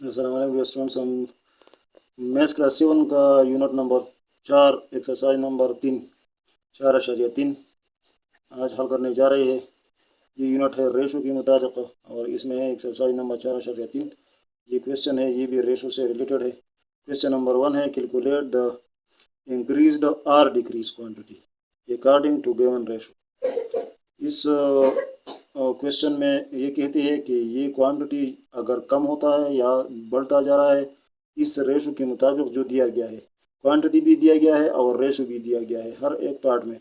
अस्सलाम वालेकुम स्टूडेंट्स। हम मैथ्स क्लास 7 का यूनिट नंबर 4 एक्सरसाइज नंबर 3 4.3 आज हल करने जा रहे हैं। ये यूनिट है रेशो के मुताबिक और इसमें है एक्सरसाइज नंबर 4.3। ये क्वेश्चन है, ये भी रेशो से रिलेटेड है। क्वेश्चन नंबर 1 है, कैलकुलेट द इंक्रीज्ड और decrease quantity according to given ratio. इस क्वेश्चन में ये कहते हैं कि ये क्वांटिटी अगर कम होता है या बढ़ता जा रहा है इस रेशो के मुताबिक जो दिया गया है। क्वांटिटी भी दिया गया है और रेशो भी दिया गया है हर एक पार्ट में।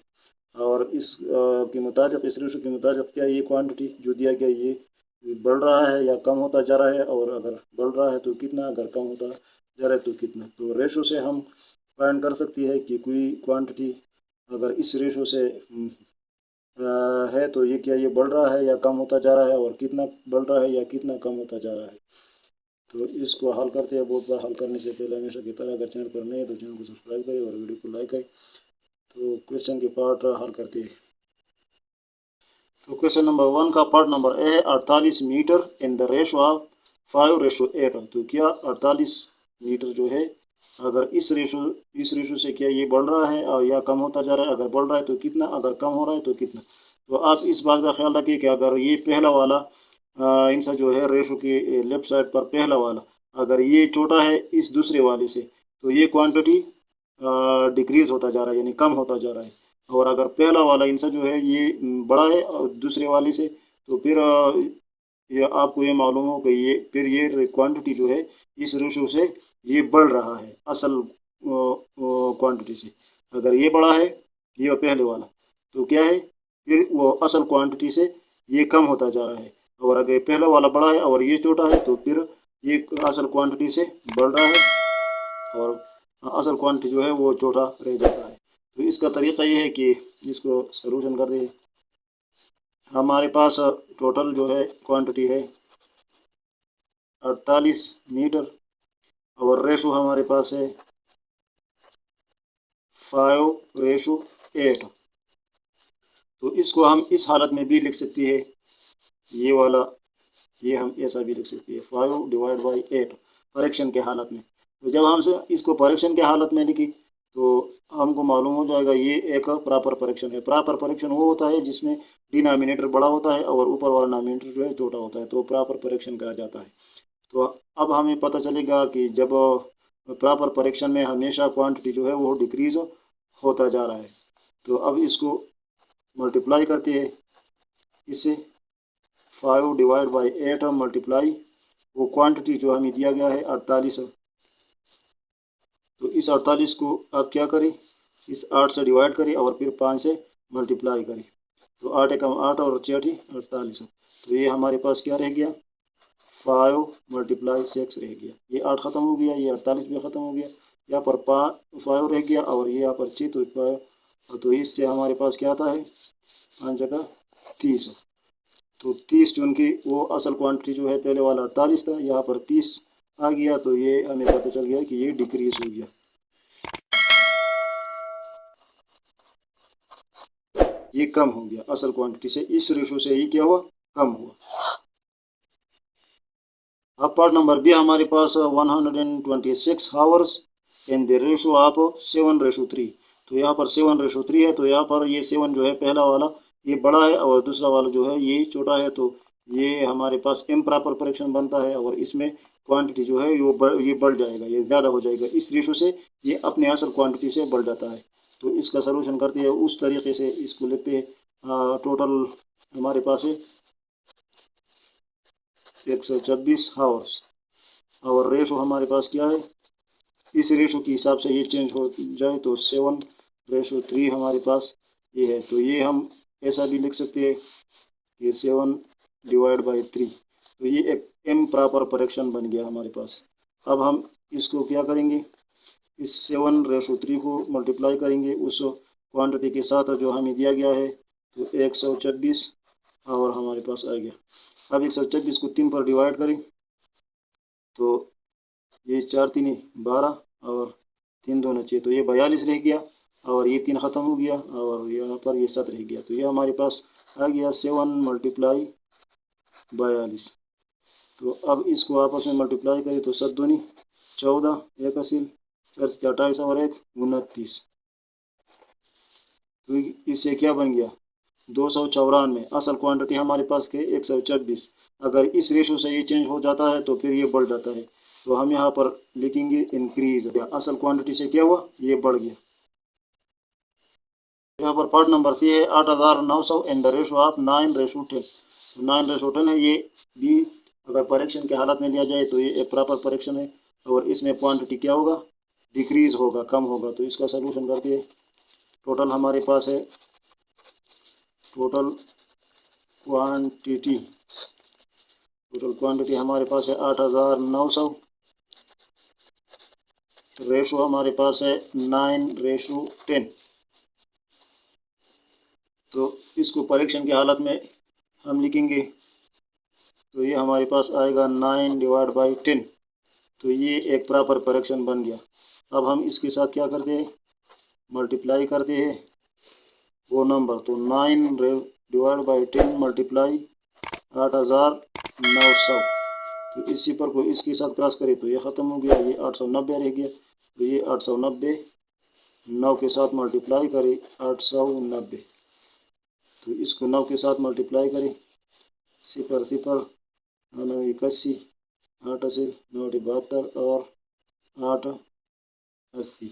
और इस के मुताबिक, इस रेशो के मुताबिक क्या ये क्वांटिटी जो दिया गया ये बढ़ रहा है या कम होता जा रहा है, और अगर बढ़ रहा है तो कितना, अगर कम होता जा रहा है तो कितना। तो रेशो से हम फाइंड कर सकती है कि कोई क्वांटिटी अगर इस रेशो से है तो ये क्या ये बढ़ रहा है या कम होता जा रहा है, और कितना बढ़ रहा है या कितना कम होता जा रहा है। तो इसको हल करते हैं। बहुत बार हल करने से पहले हमेशा की तरह अगर चैनल पर नए हैं तो चैनल को सब्सक्राइब करें और वीडियो को लाइक करें। तो क्वेश्चन के पार्ट हल करते हैं। तो क्वेश्चन नंबर 1 का पार्ट नंबर ए है 48 meter in the ratio of 5:8। तो क्या 48 मीटर जो है अगर इस रेशो से क्या ये बढ़ रहा है और या कम होता जा रहा है, अगर बढ़ रहा है तो कितना, अगर कम हो रहा है तो कितना। तो आप इस बात का ख्याल रखिए कि अगर ये पहला वाला इनसा जो है रेशो के लेफ्ट साइड पर पहला वाला अगर ये छोटा है इस दूसरे वाले से तो ये क्वांटिटी डिक्रीज होता जा रहा है यानी कम होता जा रहा है। और अगर पहला वाला इनसा जो है ये बड़ा है और दूसरे वाले से तो फिर ये आपको ये मालूम हो कि ये फिर ये क्वांटिटी जो है इस रेशो से ये बढ़ रहा है असल क्वांटिटी से। अगर ये बड़ा है ये पहले वाला तो क्या है फिर वो असल क्वांटिटी से ये कम होता जा रहा है। और अगर पहला वाला बड़ा है और ये छोटा है तो फिर ये असल क्वांटिटी से बढ़ रहा है और असल क्वांटिटी जो है वो छोटा रह जाता है। तो इसका तरीका ये है कि इसको सोल्यूशन कर दे। हमारे पास टोटल जो है क्वांटिटी है 48 मीटर और रेशो हमारे पास है 5:8। तो इसको हम इस हालत में भी लिख सकते हैं, ये वाला ये हम ऐसा भी लिख सकते हैं 5/8 परीक्षण के हालत में। तो जब हम इसको परीक्षण के हालत में लिखी तो हमको मालूम हो जाएगा ये एक प्रॉपर परीक्षण है। प्रॉपर परीक्षण वो होता है जिसमें डिनोमिनेटर बड़ा होता है और ऊपर वाला डिनोमिनेटर जो है छोटा होता है, तो प्रॉपर परीक्षण कहा जाता है। तो अब हमें पता चलेगा कि जब प्रॉपर परीक्षण में हमेशा क्वांटिटी जो है वो डिक्रीज होता जा रहा है। तो अब इसको मल्टीप्लाई करते हैं इससे 5/8 मल्टीप्लाई वो क्वांटिटी जो हमें दिया गया है 48। तो इस 48 को आप क्या करें, इस 8 से डिवाइड करें और फिर 5 से मल्टीप्लाई करें। तो 8 एकम 8 और 6 48। तो ये हमारे पास क्या रह गया 5 × 6 रह गया। ये 8 ख़त्म हो गया, ये 48 भी ख़त्म हो गया। यहाँ पर 5 रह गया और ये यहाँ पर 6 तो 5। तो इससे हमारे पास क्या आता है 5 जगह 30। तो 30 चूँकि वो असल क्वांटिटी जो है पहले वाला 48 था, यहाँ पर 30 आ गया। तो ये हमें पता चल गया कि ये डिक्रीज हो गया, ये कम हो गया असल क्वांटिटी से। इस रेशो से ये क्या हुआ, कम हुआ। अब पार्ट नंबर बी हमारे पास 126 hours in the ratio of 7:3। तो यहाँ पर 7:3 है। तो यहाँ पर ये 7 जो है पहला वाला ये बड़ा है और दूसरा वाला जो है ये छोटा है। तो ये हमारे पास इम्प्रॉपर फ्रैक्शन बनता है और इसमें क्वांटिटी जो है ये बढ़ जाएगा, ये ज़्यादा हो जाएगा। इस रेशो से ये अपने असल क्वांटिटी से बढ़ जाता है। तो इसका सलूशन करते हैं उस तरीके से इसको लेते हैं। टोटल हमारे पास है 126 हावर्स और रेशो हमारे पास क्या है, इस रेशो के हिसाब से ये चेंज हो जाए तो 7:3 हमारे पास ये है। तो ये हम ऐसा भी लिख सकते हैं कि 7/3। तो ये एक इम प्रॉपर फ्रैक्शन बन गया हमारे पास। अब हम इसको क्या करेंगे, इस 7:3 को मल्टीप्लाई करेंगे उस क्वांटिटी के साथ जो हमें दिया गया है। तो 126 और हमारे पास आ गया। अब 126 को 3 पर डिवाइड करें तो ये 4 3 12 और 3 2 6, तो ये 42 रह गया और ये 3 ख़त्म हो गया और यहाँ पर ये 7 रह गया। तो ये हमारे पास आ गया 7 × 42। तो अब इसको आपस में मल्टीप्लाई करें तो 7 दूनी 14, 1 असील 4 से 28 और 1 29। तो इससे क्या बन गया 294। असल क्वांटिटी हमारे पास के 126। अगर इस रेशो से ये चेंज हो जाता है तो फिर ये बढ़ जाता है, तो हम यहाँ पर लिखेंगे इंक्रीज। असल क्वांटिटी से क्या हुआ, ये बढ़ गया। यहाँ पर पार्ट नंबर सी है 8900 इन द रेशो ऑफ 9:10। 9:10 है। ये भी अगर परीक्षण के हालत में लिया जाए तो ये एक प्रॉपर परीक्षण है, और इसमें क्वांटिटी क्या होगा, डिक्रीज होगा, कम होगा। तो इसका सलूशन करते हैं। टोटल हमारे पास है, टोटल क्वांटिटी हमारे पास है 8900। रेशो हमारे पास है 9:10। तो इसको परीक्षण की हालत में हम लिखेंगे तो ये हमारे पास आएगा 9/10। तो ये एक प्रॉपर परीक्षण बन गया। अब हम इसके साथ क्या करते हैं, मल्टीप्लाई करते हैं वो नंबर। तो 9/10 मल्टीप्लाई 8900। तो इसी पर को इसके साथ क्रॉस करे तो ये ख़त्म हो गया, ये 890 रह गया। तो ये 890 9 के साथ मल्टीप्लाई करें 890। तो इसको 9 के साथ मल्टीप्लाई करें, 0 0 9 81 8 80 9 72 और 8 80।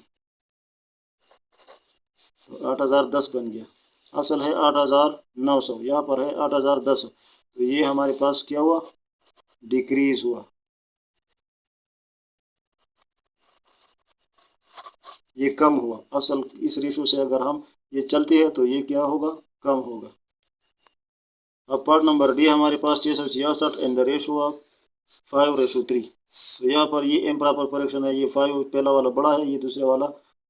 तो 8010 बन गया। असल है 8900, यहाँ पर है 8010। तो ये हमारे पास क्या हुआ, डिक्रीज हुआ। ये कम हुआ। असल इस रेशो से अगर हम ये चलते हैं तो ये क्या होगा, कम होगा। अब पार्ट नंबर डी हमारे पास 666 इन द रेशो ऑफ 5:3। तो यहाँ पर ये इम्प्रॉपर परीक्षण है। ये 5 पहला वाला बड़ा है, ये दूसरा वाला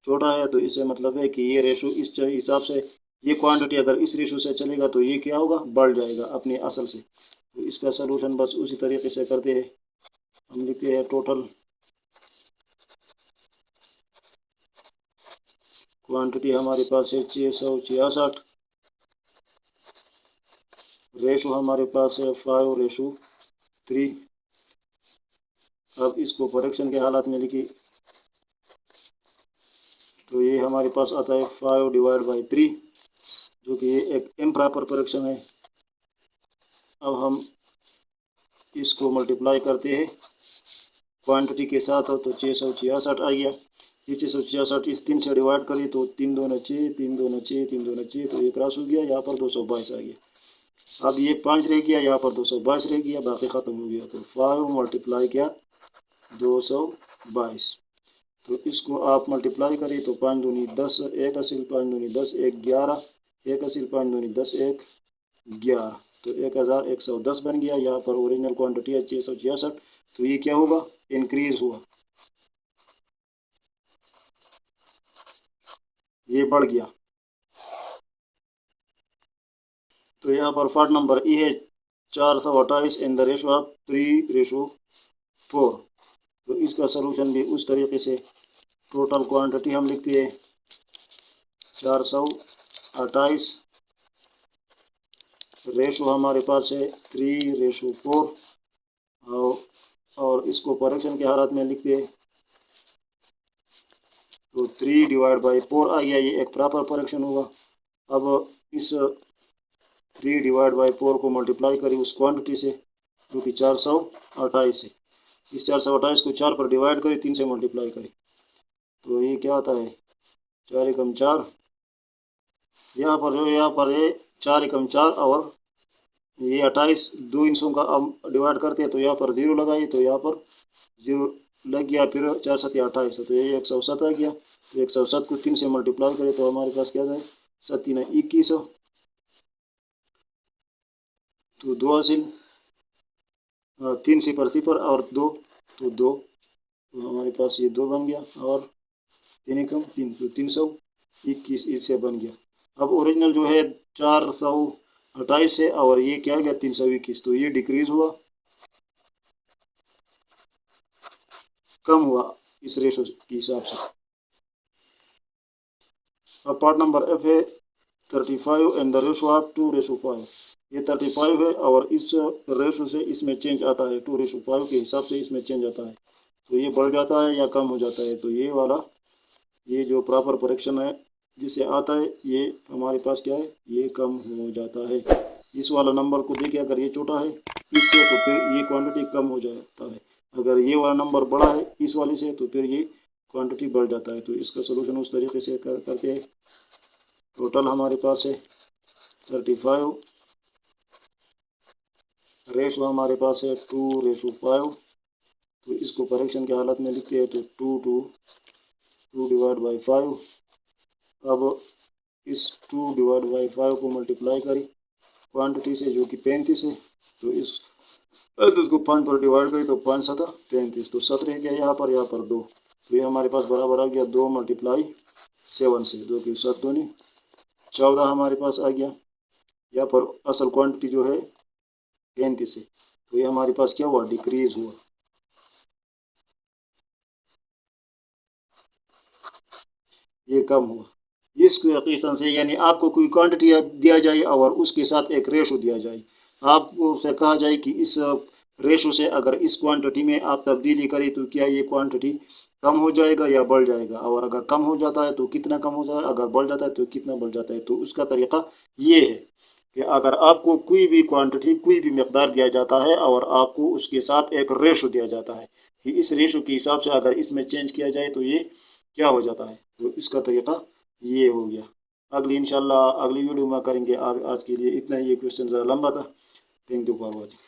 छोटा है। तो इससे मतलब है कि ये रेशो इस हिसाब से, ये क्वांटिटी अगर इस रेशो से चलेगा तो ये क्या होगा, बढ़ जाएगा अपने असल से। तो इसका सलूशन बस उसी तरीके से करते हैं। हम लिखते हैं टोटल क्वांटिटी हमारे पास है 666। रेशो हमारे पास है 5:3। अब इसको परीक्षण के हालात में लिखिए तो ये हमारे पास आता है 5/3, जो कि ये एक इम्प्रॉपर परीक्षण है। अब हम इसको मल्टीप्लाई करते हैं क्वांटिटी के साथ हो तो 666 आ गया। ये 666 इस 3 से डिवाइड करिए तो 3 दूना 6, 3 दूना 6, 3 दूना 6, तो ये क्रॉस हो गया। यहाँ पर 222 आ गया। अब ये 5 रह गया, यहाँ पर 222 रह गया, बाकी ख़त्म हो गया। तो 5 मल्टीप्लाई क्या 222। तो इसको आप मल्टीप्लाई करें तो 5 दूनी 10, 1 असील 5 दूनी 10, 1 11, 1 असील 5 दूनी 10, 1 11। तो 1110 बन गया। यहाँ पर ओरिजिनल क्वांटिटी है 666। तो ये क्या होगा, इंक्रीज हुआ, ये बढ़ गया। तो यहाँ पर पार्ट नंबर ई है 428 इन द रेशो ऑफ 3:4। तो इसका सलूशन भी उस तरीके से, टोटल क्वांटिटी हम लिखते हैं 428। रेशो हमारे पास है 3:4। और इसको परीक्षण के हालत में लिखते हैं तो 3/4 आ गया। ये एक प्रॉपर परीक्षण हुआ। अब इस 3/4 को मल्टीप्लाई करें उस क्वांटिटी से जो कि 428 है। इस 428 को 4 पर डिवाइड करें, 3 से मल्टीप्लाई करें तो ये क्या आता है 4 एकम 4। यहाँ पर है 4 एकम 4 और ये 28 दो इंचों का अब डिवाइड करते हैं तो यहाँ पर 0 लगाइए तो यहाँ पर 0 लग गया। फिर 4 7 28 तो ये 107 आ गया। तो 107 को 3 से मल्टीप्लाई करें तो हमारे पास क्या है 7 3 21। तो 2 असील 3 0 0 और 2 तो 2। तो हमारे पास ये 2 बन गया और 3 एकम 3 तो 321 इससे बन गया। अब ओरिजिनल जो है 428 है और ये क्या गया 321। तो ये डिक्रीज हुआ, कम हुआ इस रेशो के हिसाब से। अब पार्ट नंबर एफ है 35 एंड द रेशो ऑफ 2:5। ये 35 है और इस रेशो से इसमें चेंज आता है, 2:5 के हिसाब से इसमें चेंज आता है। तो ये बढ़ जाता है या कम हो जाता है। तो ये वाला, ये जो प्रॉपर फ्रैक्शन है जिसे आता है, ये हमारे पास क्या है, ये कम हो जाता है। इस वाला नंबर को देखिए, अगर ये छोटा है इससे तो फिर ये क्वांटिटी कम हो जाता है, अगर ये वाला नंबर बड़ा है इस वाले से तो फिर ये क्वांटिटी बढ़ जाता है। तो इसका सोल्यूशन उस तरीके से करके है। टोटल हमारे पास है 35, रेशो हमारे पास है 2:5। तो इसको फ्रैक्शन की हालत में लिखते हैं तो 2/5। अब इस 2/5 को मल्टीप्लाई करें क्वांटिटी से जो कि 35 है, तो इसको 5 पर डिवाइड करें तो 5 7 35, तो 17 गया यहाँ पर 2। तो ये हमारे पास बराबर आ गया 2 × 7 से, जो कि 7 दूनी 14 हमारे पास आ गया। यहाँ पर असल क्वांटिटी जो है 35 है, तो ये हमारे पास क्या हुआ, डिक्रीज हुआ, ये कम हुआ। इस क्वेश्चन से यानी आपको कोई क्वांटिटी दिया जाए और उसके साथ एक रेशो दिया जाए, आपको से कहा जाए कि इस रेशो से अगर इस क्वांटिटी में आप तब्दीली करें तो क्या ये क्वांटिटी कम हो जाएगा या बढ़ जाएगा, और अगर कम हो जाता है तो कितना कम हो जाएगा, अगर बढ़ जाता है तो कितना बढ़ जाता है। तो उसका तरीका ये है कि अगर आपको कोई भी क्वांटिटी, कोई भी मकदार दिया जाता है और आपको उसके साथ एक रेशो दिया जाता है कि इस रेशो के हिसाब से अगर इसमें चेंज किया जाए तो ये क्या हो जाता है। तो इसका तरीका ये हो गया। अगली इंशाल्लाह अगली वीडियो में करेंगे। आज के लिए इतना ही, ये क्वेश्चन ज़रा लंबा था। Thank you for watching.